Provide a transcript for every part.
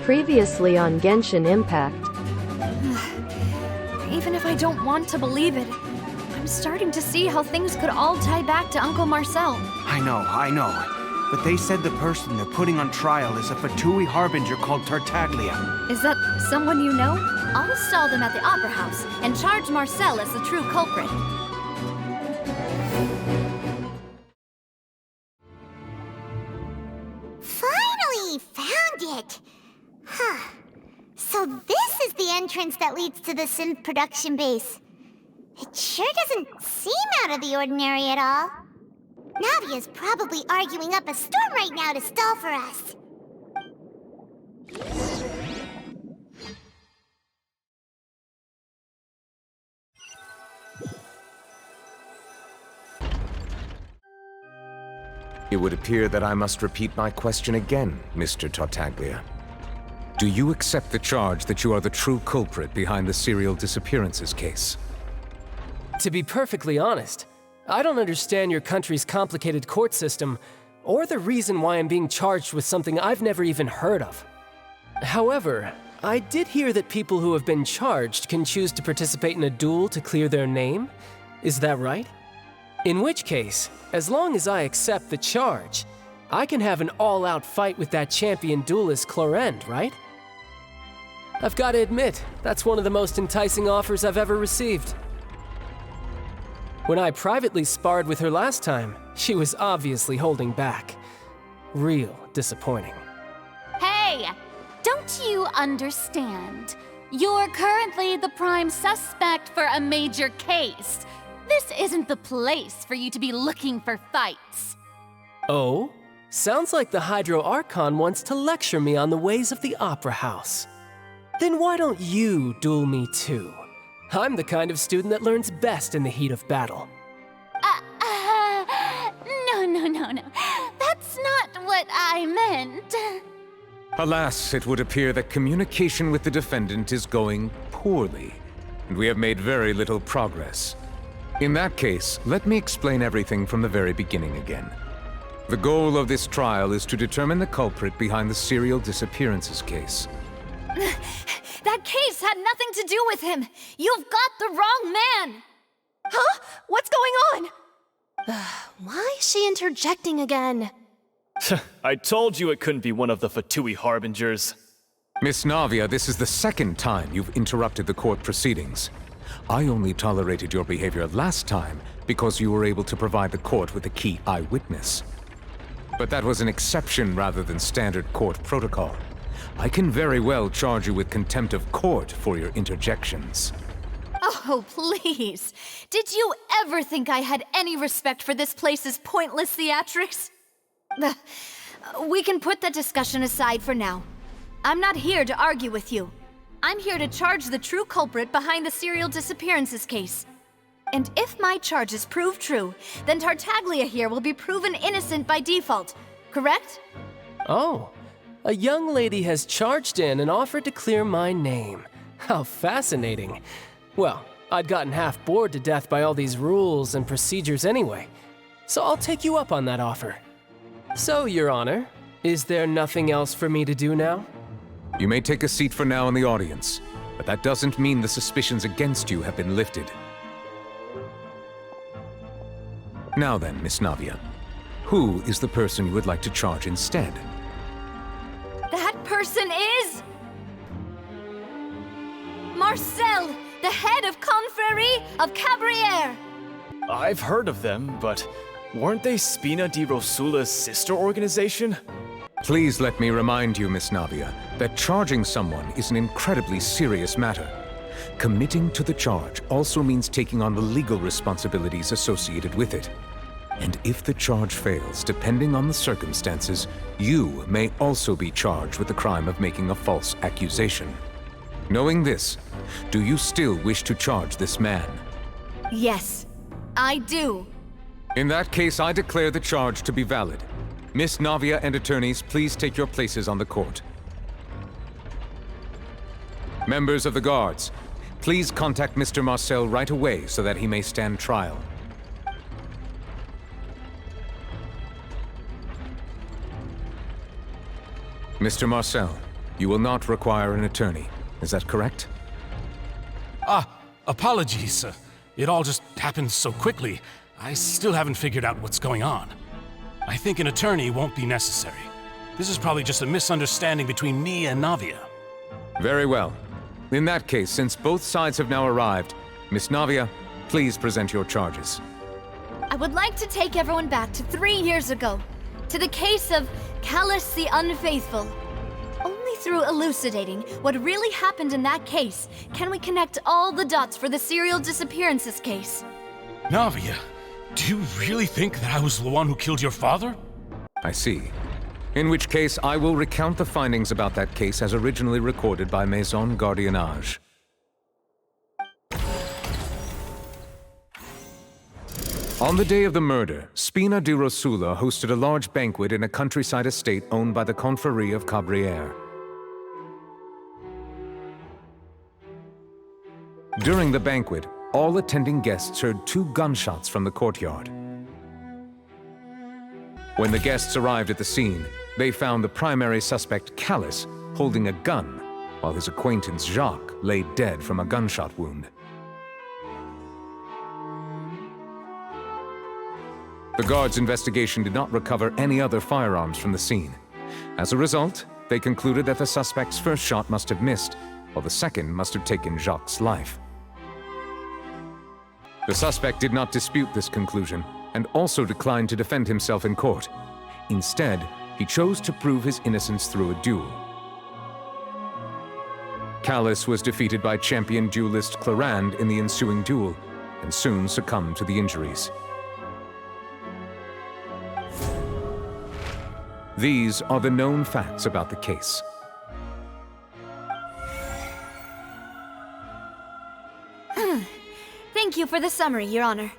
Previously on Genshin Impact. Even if I don't want to believe it, I'm starting to see how things could all tie back to Uncle Marcel. I know. But they said the person they're putting on trial is a Fatui harbinger called Tartaglia. Is that someone you know? I'll stall them at the Opera House and charge Marcel as the true culprit. Finally found it! Huh. So this is the entrance that leads to the synth production base. It sure doesn't seem out of the ordinary at all. Navia's probably arguing up a storm right now to stall for us. It would appear that I must repeat my question again, Mr. Tartaglia. Do you accept the charge that you are the true culprit behind the serial disappearances case? To be perfectly honest, I don't understand your country's complicated court system, or the reason why I'm being charged with something I've never even heard of. However, I did hear that people who have been charged can choose to participate in a duel to clear their name. Is that right? In which case, as long as I accept the charge, I can have an all-out fight with that champion duelist Clorend, right? I've got to admit, that's one of the most enticing offers I've ever received. When I privately sparred with her last time, she was obviously holding back. Real disappointing. Hey! Don't you understand? You're currently the prime suspect for a major case. This isn't the place for you to be looking for fights. Oh? Sounds like the Hydro Archon wants to lecture me on the ways of the Opera House. Then why don't you duel me too? I'm the kind of student that learns best in the heat of battle. No. That's not what I meant. Alas, it would appear that communication with the defendant is going poorly, and we have made very little progress. In that case, let me explain everything from the very beginning again. The goal of this trial is to determine the culprit behind the serial disappearances case. That case had nothing to do with him! You've got the wrong man! Huh? What's going on? Why is she interjecting again? I told you it couldn't be one of the Fatui harbingers. Miss Navia, this is the second time you've interrupted the court proceedings. I only tolerated your behavior last time because you were able to provide the court with a key eyewitness. But that was an exception rather than standard court protocol. I can very well charge you with contempt of court for your interjections. Oh, please. Did you ever think I had any respect for this place's pointless theatrics? We can put that discussion aside for now. I'm not here to argue with you. I'm here to charge the true culprit behind the serial disappearances case. And if my charges prove true, then Tartaglia here will be proven innocent by default, correct? Oh, a young lady has charged in and offered to clear my name. How fascinating. Well, I'd gotten half bored to death by all these rules and procedures anyway, so I'll take you up on that offer. So, Your Honor, is there nothing else for me to do now? You may take a seat for now in the audience, but that doesn't mean the suspicions against you have been lifted. Now then, Miss Navia, who is the person you would like to charge instead? That person is... Marcel, the head of Confrérie of Cabrières! I've heard of them, but weren't they Spina di Rosula's sister organization? Please let me remind you, Miss Navia, that charging someone is an incredibly serious matter. Committing to the charge also means taking on the legal responsibilities associated with it. And if the charge fails, depending on the circumstances, you may also be charged with the crime of making a false accusation. Knowing this, do you still wish to charge this man? Yes, I do. In that case, I declare the charge to be valid. Miss Navia and attorneys, please take your places on the court. Members of the guards, please contact Mr. Marcel right away so that he may stand trial. Mr. Marcel, You will not require an attorney. Is that correct? Apologies. It all just happened so quickly. I still haven't figured out what's going on. I think an attorney won't be necessary. This is probably just a misunderstanding between me and Navia. Very well. In that case, since both sides have now arrived, Miss Navia, please present your charges. I would like to take everyone back to 3 years ago, to the case of Callus the Unfaithful. Only through elucidating what really happened in that case can we connect all the dots for the serial disappearances case. Navia, do you really think that I was the one who killed your father? I see. In which case, I will recount the findings about that case as originally recorded by Maison Gardiennage. On the day of the murder, Spina di Rosula hosted a large banquet in a countryside estate owned by the Confrérie of Cabrières. During the banquet, all attending guests heard 2 gunshots from the courtyard. When the guests arrived at the scene, they found the primary suspect, Callus, holding a gun, while his acquaintance, Jacques, lay dead from a gunshot wound. The guards' investigation did not recover any other firearms from the scene. As a result, they concluded that the suspect's first shot must have missed, while the second must have taken Jacques' life. The suspect did not dispute this conclusion, and also declined to defend himself in court. Instead, he chose to prove his innocence through a duel. Callus was defeated by champion duelist Clarande in the ensuing duel, and soon succumbed to the injuries. These are the known facts about the case. Thank you for the summary, Your Honor.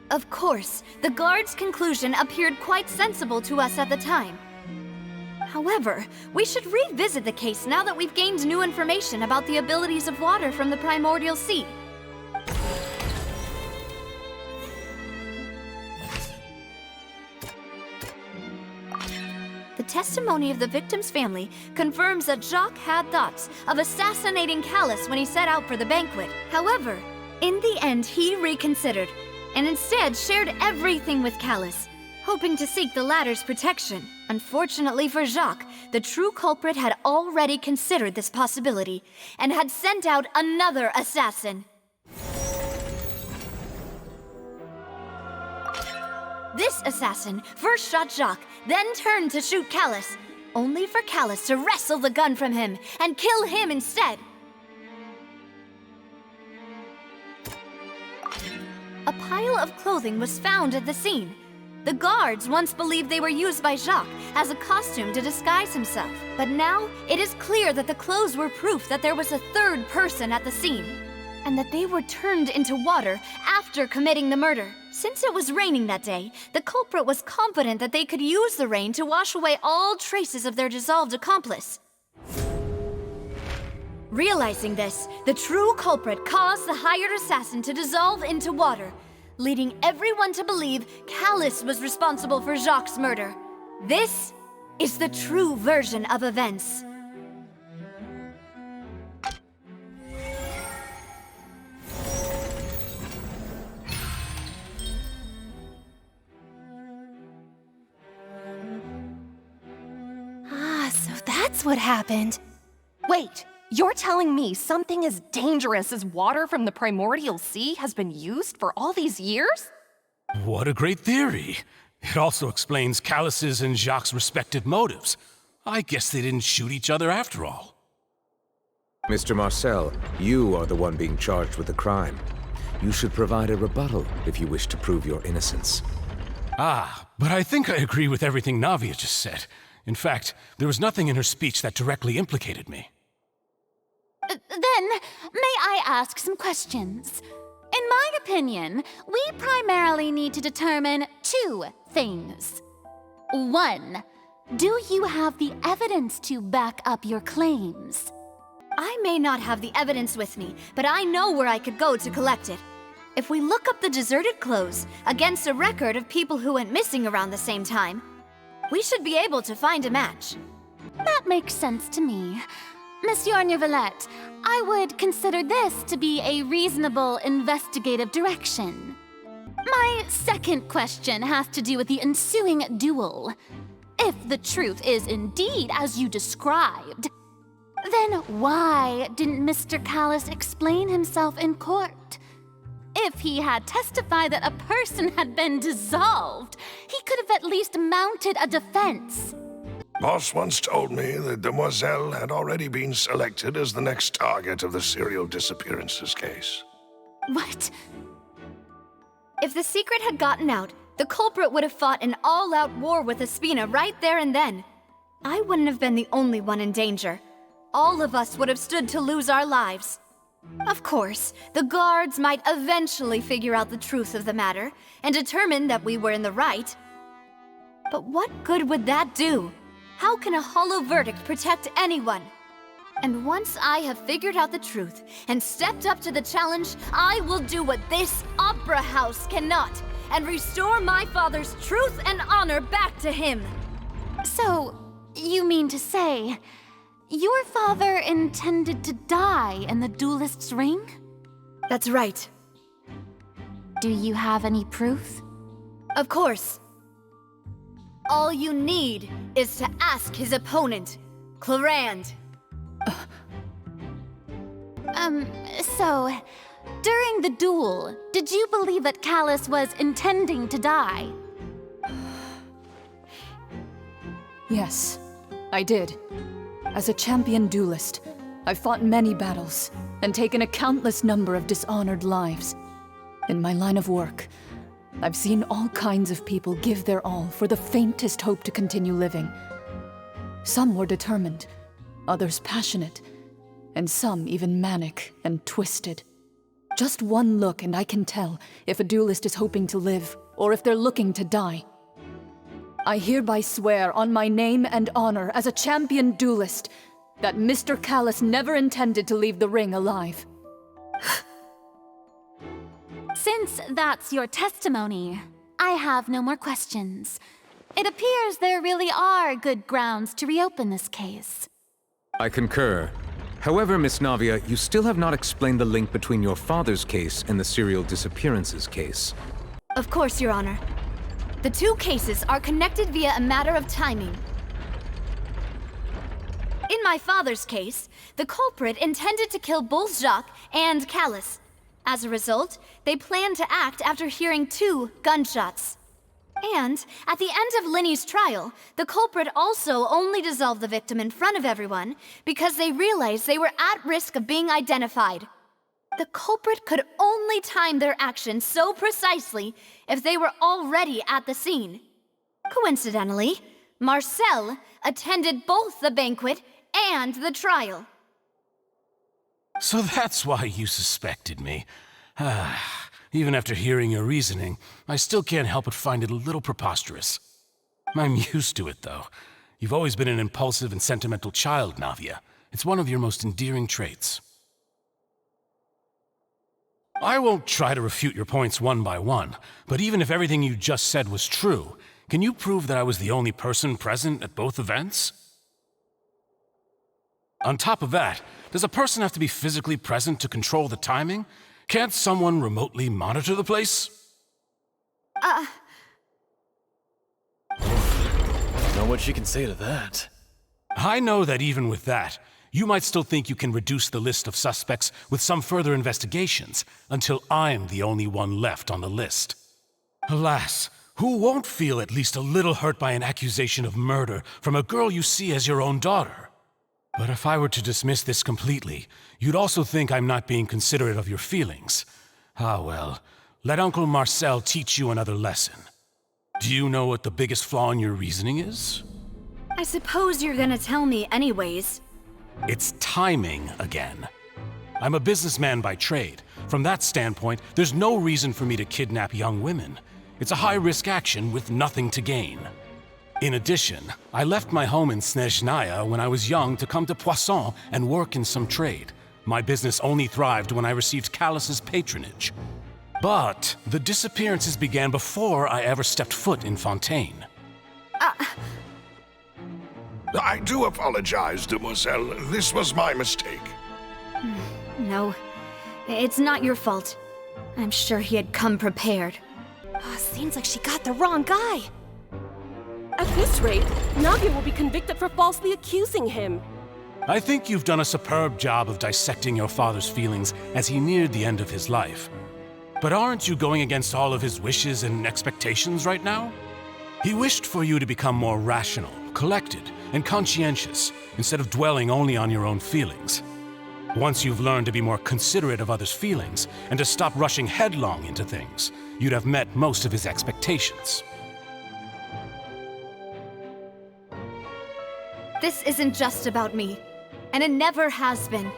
Of course, the guard's conclusion appeared quite sensible to us at the time. However, we should revisit the case now that we've gained new information about the abilities of water from the primordial sea. The testimony of the victim's family confirms that Jacques had thoughts of assassinating Callus when he set out for the banquet. However, in the end, he reconsidered, and instead shared everything with Callus, hoping to seek the latter's protection. Unfortunately for Jacques, the true culprit had already considered this possibility, and had sent out another assassin. This assassin first shot Jacques, then turned to shoot Callus, only for Callus to wrestle the gun from him and kill him instead. A pile of clothing was found at the scene. The guards once believed they were used by Jacques as a costume to disguise himself. But now, it is clear that the clothes were proof that there was a third person at the scene, and that they were turned into water after committing the murder. Since it was raining that day, the culprit was confident that they could use the rain to wash away all traces of their dissolved accomplice. Realizing this, the true culprit caused the hired assassin to dissolve into water, leading everyone to believe Callus was responsible for Jacques' murder. This is the true version of events. So that's what happened. Wait, you're telling me something as dangerous as water from the primordial sea has been used for all these years? What a great theory. It also explains Callus's and Jacques' respective motives. I guess they didn't shoot each other after all. Mr. Marcel, you are the one being charged with the crime. You should provide a rebuttal if you wish to prove your innocence. But I think I agree with everything Navia just said. In fact, there was nothing in her speech that directly implicated me. Then, may I ask some questions? In my opinion, we primarily need to determine 2 things. 1, do you have the evidence to back up your claims? I may not have the evidence with me, but I know where I could go to collect it. If we look up the deserted clothes against a record of people who went missing around the same time, we should be able to find a match. That makes sense to me. Monsieur Neuvillette, I would consider this to be a reasonable investigative direction. My second question has to do with the ensuing duel. If the truth is indeed as you described, then why didn't Mr. Callis explain himself in court? If he had testified that a person had been dissolved, he could have at least mounted a defense. Boss once told me that Demoiselle had already been selected as the next target of the serial disappearances case. What? If the secret had gotten out, the culprit would have fought an all-out war with Espina right there and then. I wouldn't have been the only one in danger. All of us would have stood to lose our lives. Of course, the guards might eventually figure out the truth of the matter and determine that we were in the right. But what good would that do? How can a hollow verdict protect anyone? And once I have figured out the truth and stepped up to the challenge, I will do what this opera house cannot and restore my father's truth and honor back to him. So, you mean to say, your father intended to die in the duelist's ring? That's right. Do you have any proof? Of course. All you need is to ask his opponent, Clarand. So, during the duel, did you believe that Callis was intending to die? Yes, I did. As a champion duelist, I've fought many battles and taken a countless number of dishonored lives. In my line of work, I've seen all kinds of people give their all for the faintest hope to continue living. Some were determined, others passionate, and some even manic and twisted. Just one look and I can tell if a duelist is hoping to live or if they're looking to die. I hereby swear on my name and honor as a champion duelist that Mr. Callis never intended to leave the ring alive. Since that's your testimony, I have no more questions. It appears there really are good grounds to reopen this case. I concur. However, Miss Navia, you still have not explained the link between your father's case and the serial disappearances case. Of course, Your Honor. The two cases are connected via a matter of timing. In my father's case, the culprit intended to kill both Jacques and Callis. As a result, they planned to act after hearing 2 gunshots. And at the end of Linny's trial, the culprit also only dissolved the victim in front of everyone because they realized they were at risk of being identified. The culprit could only time their actions so precisely if they were already at the scene. Coincidentally, Marcel attended both the banquet and the trial. So that's why you suspected me. Even after hearing your reasoning, I still can't help but find it a little preposterous. I'm used to it, though. You've always been an impulsive and sentimental child, Navia. It's one of your most endearing traits. I won't try to refute your points one by one, but even if everything you just said was true, can you prove that I was the only person present at both events? On top of that, does a person have to be physically present to control the timing? Can't someone remotely monitor the place? Know what you can say to that. I know that even with that, you might still think you can reduce the list of suspects with some further investigations until I'm the only one left on the list. Alas, who won't feel at least a little hurt by an accusation of murder from a girl you see as your own daughter? But if I were to dismiss this completely, you'd also think I'm not being considerate of your feelings. Ah well, let Uncle Marcel teach you another lesson. Do you know what the biggest flaw in your reasoning is? I suppose you're gonna tell me anyways. It's timing again. I'm a businessman by trade. From that standpoint, there's no reason for me to kidnap young women. It's a high-risk action with nothing to gain. In addition, I left my home in Snezhnaya when I was young to come to Poisson and work in some trade. My business only thrived when I received Callis's patronage. But the disappearances began before I ever stepped foot in Fontaine. I do apologize, demoiselle. This was my mistake. No, it's not your fault. I'm sure he had come prepared. Seems like she got the wrong guy. At this rate, Navia will be convicted for falsely accusing him. I think you've done a superb job of dissecting your father's feelings as he neared the end of his life. But aren't you going against all of his wishes and expectations right now? He wished for you to become more rational, collected, and conscientious, instead of dwelling only on your own feelings. Once you've learned to be more considerate of others' feelings, and to stop rushing headlong into things, you'd have met most of his expectations. This isn't just about me, and it never has been.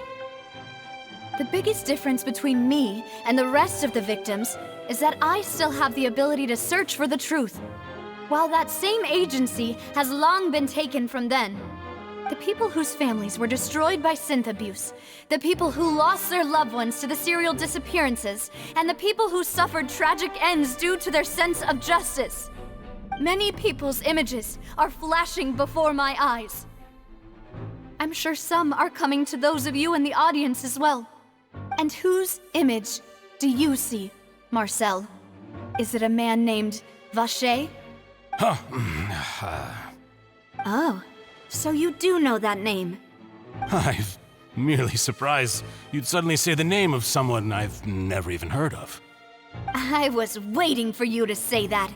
The biggest difference between me and the rest of the victims is that I still have the ability to search for the truth, while that same agency has long been taken from them. The people whose families were destroyed by synth abuse, the people who lost their loved ones to the serial disappearances, and the people who suffered tragic ends due to their sense of justice. Many people's images are flashing before my eyes. I'm sure some are coming to those of you in the audience as well. And whose image do you see, Marcel? Is it a man named Vacher? Oh, so you do know that name. I'm merely surprised you'd suddenly say the name of someone I've never even heard of. I was waiting for you to say that.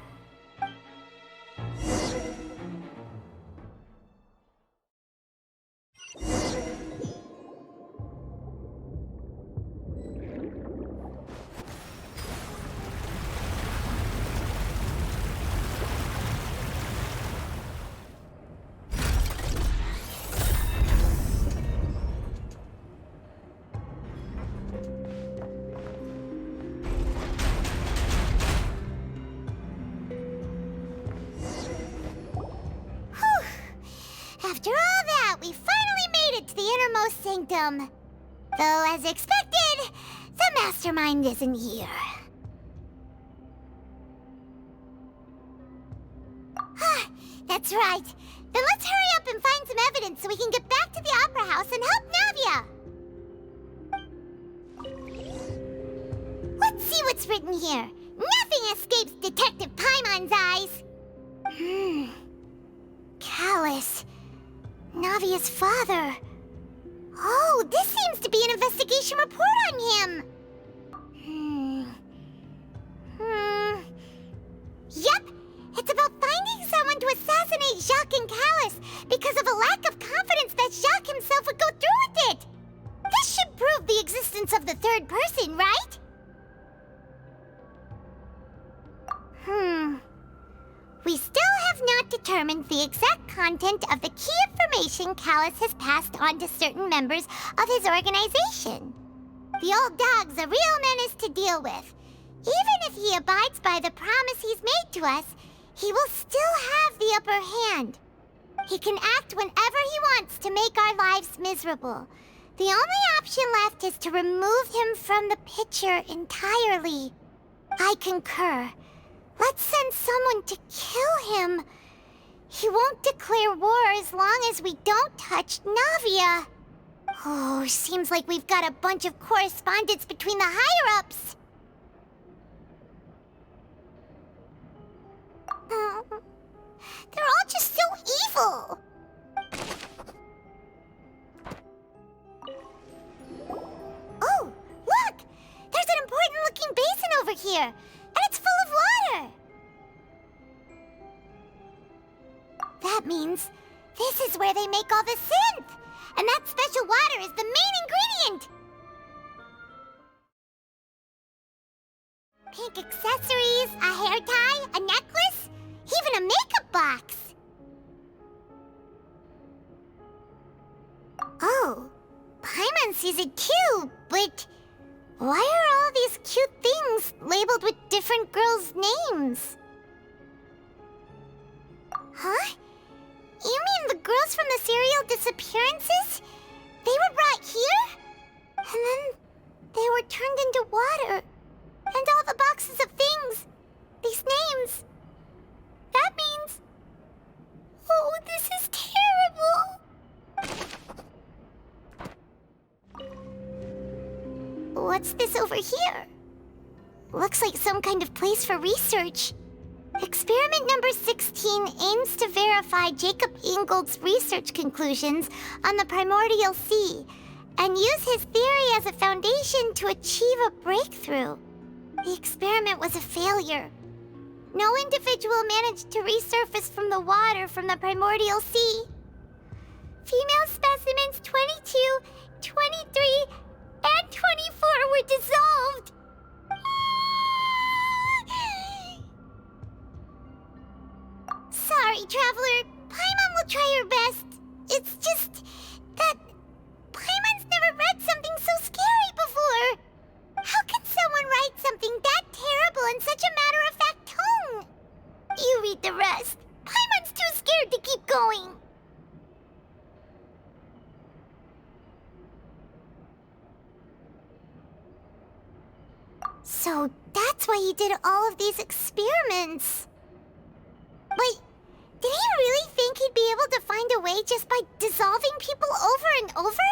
After all that, we finally made it to the innermost sanctum. Though, as expected, the mastermind isn't here. That's right. Then let's hurry up and find some evidence so we can get back to the Opera House and help Navia. Let's see what's written here. Nothing escapes Detective Paimon's eyes. Callus. Navia's father. Oh, this seems to be an investigation report on him. Yep, it's about finding someone to assassinate Jacques and Callus because of a lack of confidence that Jacques himself would go through with it. This should prove the existence of the third person, right? We still have not determined the exact content of the key information Callus has passed on to certain members of his organization. The old dog's a real menace to deal with. Even if he abides by the promise he's made to us, he will still have the upper hand. He can act whenever he wants to make our lives miserable. The only option left is to remove him from the picture entirely. I concur. Let's send someone to kill him. He won't declare war as long as we don't touch Navia. Oh, seems like we've got a bunch of correspondence between the higher-ups. They're all just so evil. Oh, look! There's an important-looking basin over here, and it's full of water. That means this is where they make all the synth, and that special water is the main ingredient. Pink accessories, a hair tie, a necklace, even a makeup box. Oh, Paimon sees it too, but why are all these cute things labeled with different girls' names? Huh? You mean the girls from the serial disappearances? They were brought here? And then they were turned into water. And all the boxes of things. These names. That means... Oh, this is terrible! What's this over here? Looks like some kind of place for research. Experiment number 16 aims to verify Jacob Ingold's research conclusions on the primordial sea and use his theory as a foundation to achieve a breakthrough. The experiment was a failure. No individual managed to resurface from the water from the primordial sea. Female specimens 22, 23, and 24 were dissolved. Sorry, Traveler. Paimon will try her best. It's just that Paimon's never read something so scary before. How can someone write something that terrible in such a matter-of-fact tone? You read the rest. Paimon's too scared to keep going. So that's why he did all of these experiments. Wait, did he really think he'd be able to find a way just by dissolving people over and over?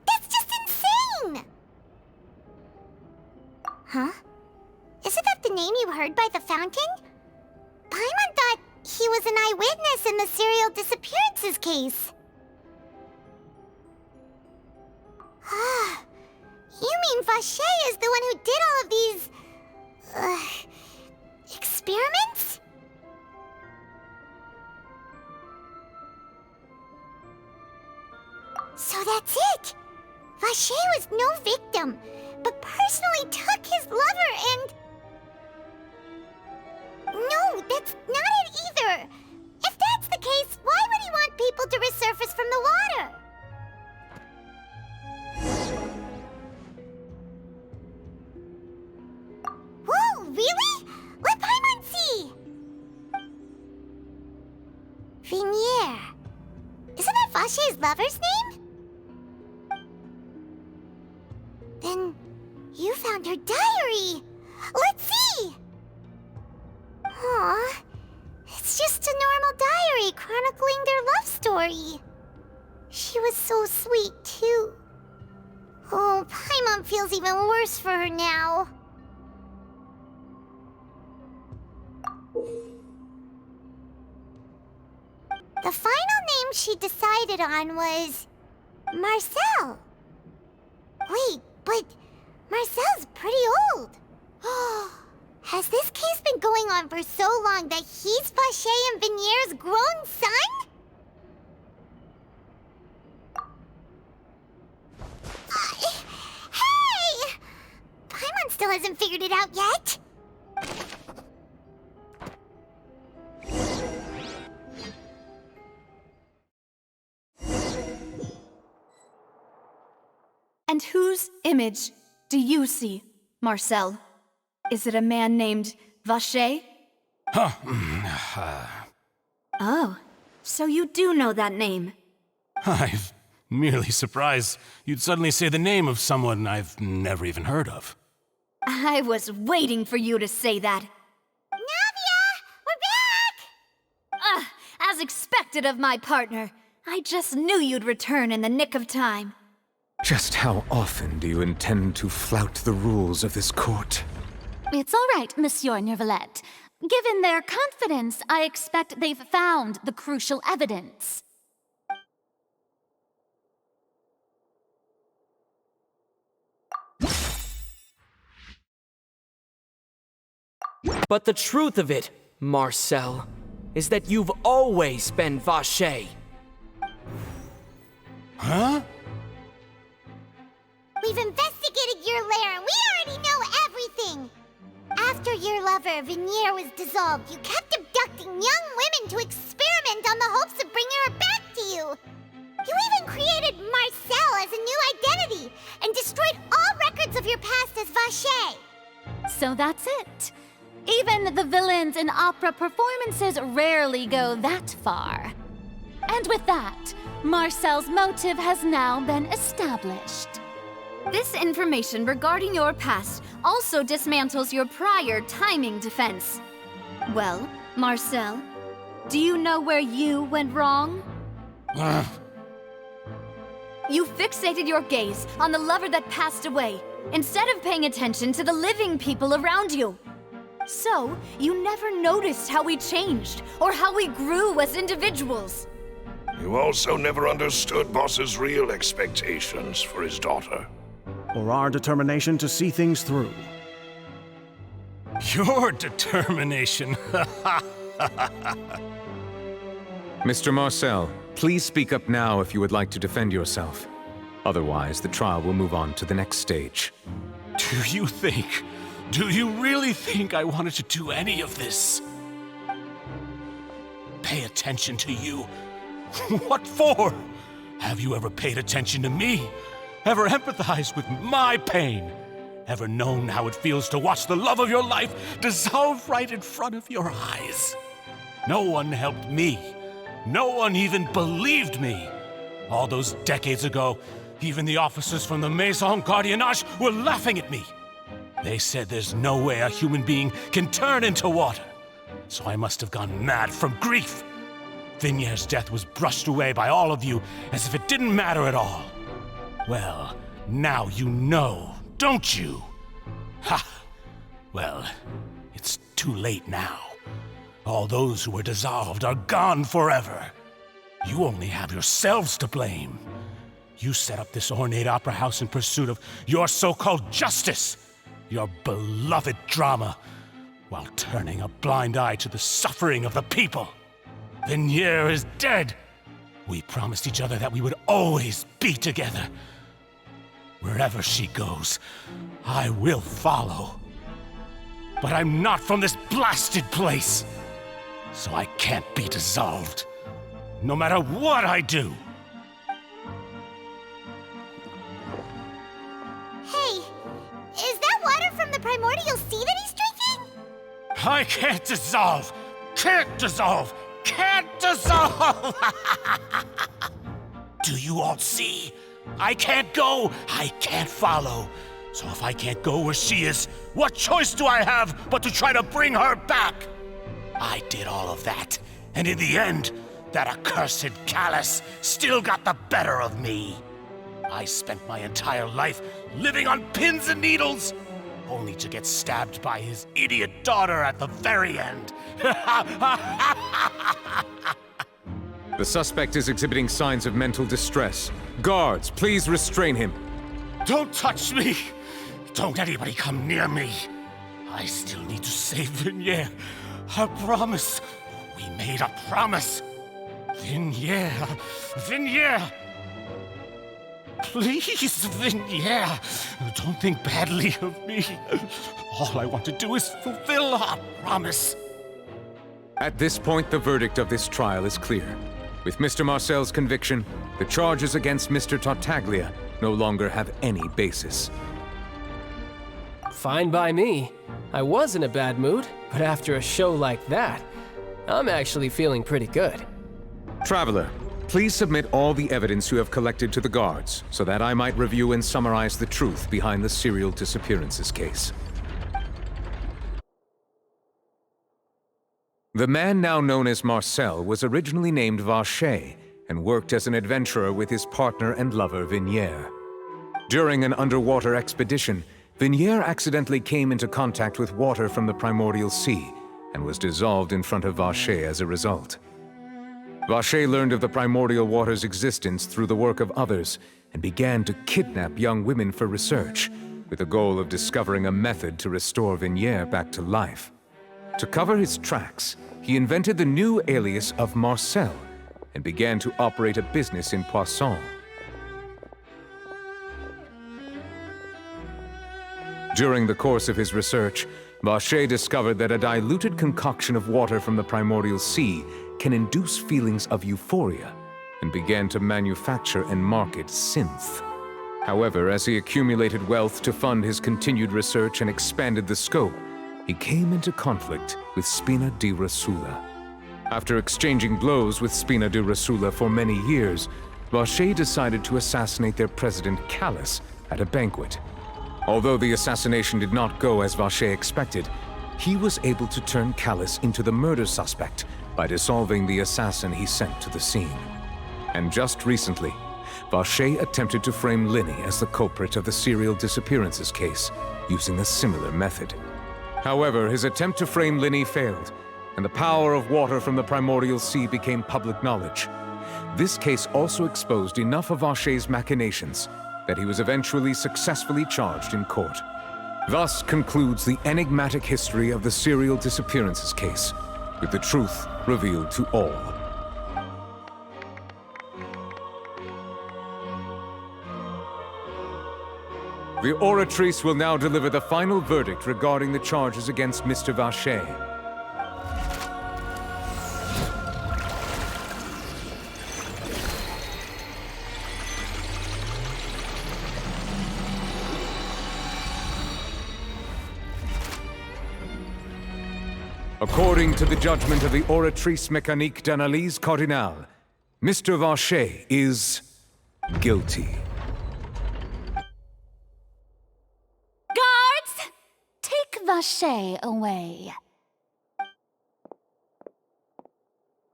That's just insane! Huh? Isn't that the name you heard by the fountain? Paimon thought he was an eyewitness in the serial disappearances case. Ah, you mean Vache is the one who did all of these... experiments? So that's it! Vache was no victim, but personally took his lover and... No, that's not it either! If that's the case, why would he want people to resurface from the water? Whoa, really? Let Paimon see! Vinier. Isn't that Vache's lover's name? Then you found her diary. Let's see! Aw, it's just a normal diary chronicling their love story. She was so sweet, too. Oh, Paimon feels even worse for her now. The final name she decided on was... Marcel. Wait, but Marcel's pretty old. Has this case been going on for so long that he's Vache and Vinier's grown son? Hey! Paimon still hasn't figured it out yet. And whose image do you see, Marcel? Is it a man named Vache? Oh, so you do know that name. I'm merely surprised you'd suddenly say the name of someone I've never even heard of. I was waiting for you to say that. Navia! We're back! As expected of my partner. I just knew you'd return in the nick of time. Just how often do you intend to flout the rules of this court? It's all right, Monsieur Nervalette. Given their confidence, I expect they've found the crucial evidence. But the truth of it, Marcel, is that you've always been Vache. Huh? We've investigated your lair and we already know everything! After your lover, Vinier, was dissolved, you kept abducting young women to experiment on the hopes of bringing her back to you! You even created Marcel as a new identity and destroyed all records of your past as Vache! So that's it. Even the villains in opera performances rarely go that far. And with that, Marcel's motive has now been established. This information regarding your past also dismantles your prior timing defense. Well, Marcel, do you know where you went wrong? You fixated your gaze on the lover that passed away, instead of paying attention to the living people around you. So, you never noticed how we changed, or how we grew as individuals. You also never understood Boss's real expectations for his daughter. Or our determination to see things through. Your determination. Mr. Marcel, please speak up now if you would like to defend yourself. Otherwise, the trial will move on to the next stage. Do you really think I wanted to do any of this? Pay attention to you? What for? Have you ever paid attention to me? Ever empathized with my pain? Ever known how it feels to watch the love of your life dissolve right in front of your eyes? No one helped me. No one even believed me. All those decades ago, even the officers from the Maison Gardiennage were laughing at me. They said there's no way a human being can turn into water. So I must have gone mad from grief. Vigniere's death was brushed away by all of you as if it didn't matter at all. Well, now you know, don't you? Ha! Well, it's too late now. All those who were dissolved are gone forever. You only have yourselves to blame. You set up this ornate opera house in pursuit of your so-called justice, your beloved drama, while turning a blind eye to the suffering of the people. Vigniere is dead. We promised each other that we would always be together. Wherever she goes, I will follow. But I'm not from this blasted place, so I can't be dissolved, no matter what I do. Hey, is that water from the primordial sea that he's drinking? I can't dissolve! Can't dissolve! Can't dissolve! Do you all see? I can't go! I can't follow! So if I can't go where she is, what choice do I have but to try to bring her back? I did all of that, and in the end, that accursed Callus still got the better of me. I spent my entire life living on pins and needles, only to get stabbed by his idiot daughter at the very end. The suspect is exhibiting signs of mental distress. Guards, please restrain him. Don't touch me! Don't anybody come near me! I still need to save Vigniere. A promise. We made a promise. Vigniere. Vigniere! Please, Vigniere, don't think badly of me. All I want to do is fulfill our promise. At this point, the verdict of this trial is clear. With Mr. Marcel's conviction, the charges against Mr. Tartaglia no longer have any basis. Fine by me. I was in a bad mood, but after a show like that, I'm actually feeling pretty good. Traveler, please submit all the evidence you have collected to the guards, so that I might review and summarize the truth behind the serial disappearances case. The man now known as Marcel was originally named Vacher and worked as an adventurer with his partner and lover Vigniere. During an underwater expedition, Vigniere accidentally came into contact with water from the primordial sea and was dissolved in front of Vacher as a result. Vacher learned of the primordial water's existence through the work of others and began to kidnap young women for research, with the goal of discovering a method to restore Vigniere back to life. To cover his tracks, he invented the new alias of Marcel and began to operate a business in Poisson. During the course of his research, Vacher discovered that a diluted concoction of water from the primordial sea can induce feelings of euphoria, and began to manufacture and market synth. However, as he accumulated wealth to fund his continued research and expanded the scope, he came into conflict with Spina di Rosula. After exchanging blows with Spina di Rosula for many years, Vacher decided to assassinate their president Callus at a banquet. Although the assassination did not go as Vacher expected, he was able to turn Callus into the murder suspect by dissolving the assassin he sent to the scene. And just recently, Vacher attempted to frame Linny as the culprit of the serial disappearances case, using a similar method. However, his attempt to frame Linny failed, and the power of water from the primordial sea became public knowledge. This case also exposed enough of Vacher's machinations that he was eventually successfully charged in court. Thus concludes the enigmatic history of the serial disappearances case, with the truth revealed to all. The oratrice will now deliver the final verdict regarding the charges against Mr. Vacher. According to the judgment of the oratrice mécanique d'analyse cardinale, Mr. Vacher is guilty. Guards! Take Vacher away.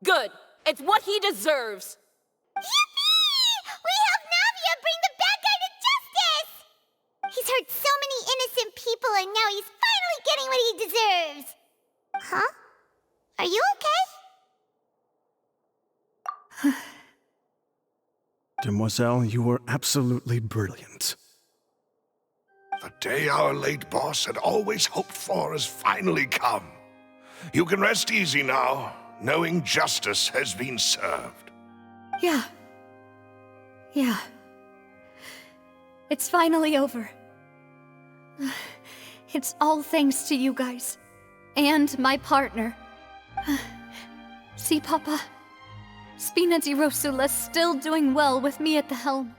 Good. It's what he deserves. Yippee! We helped Navia bring the bad guy to justice! He's hurt so many innocent people and now he's finally getting what he deserves. Huh? Are you okay? Demoiselle, you were absolutely brilliant. The day our late boss had always hoped for has finally come. You can rest easy now, knowing justice has been served. Yeah. It's finally over. It's all thanks to you guys. And my partner. See, Papa? Spina di Rosula's still doing well with me at the helm.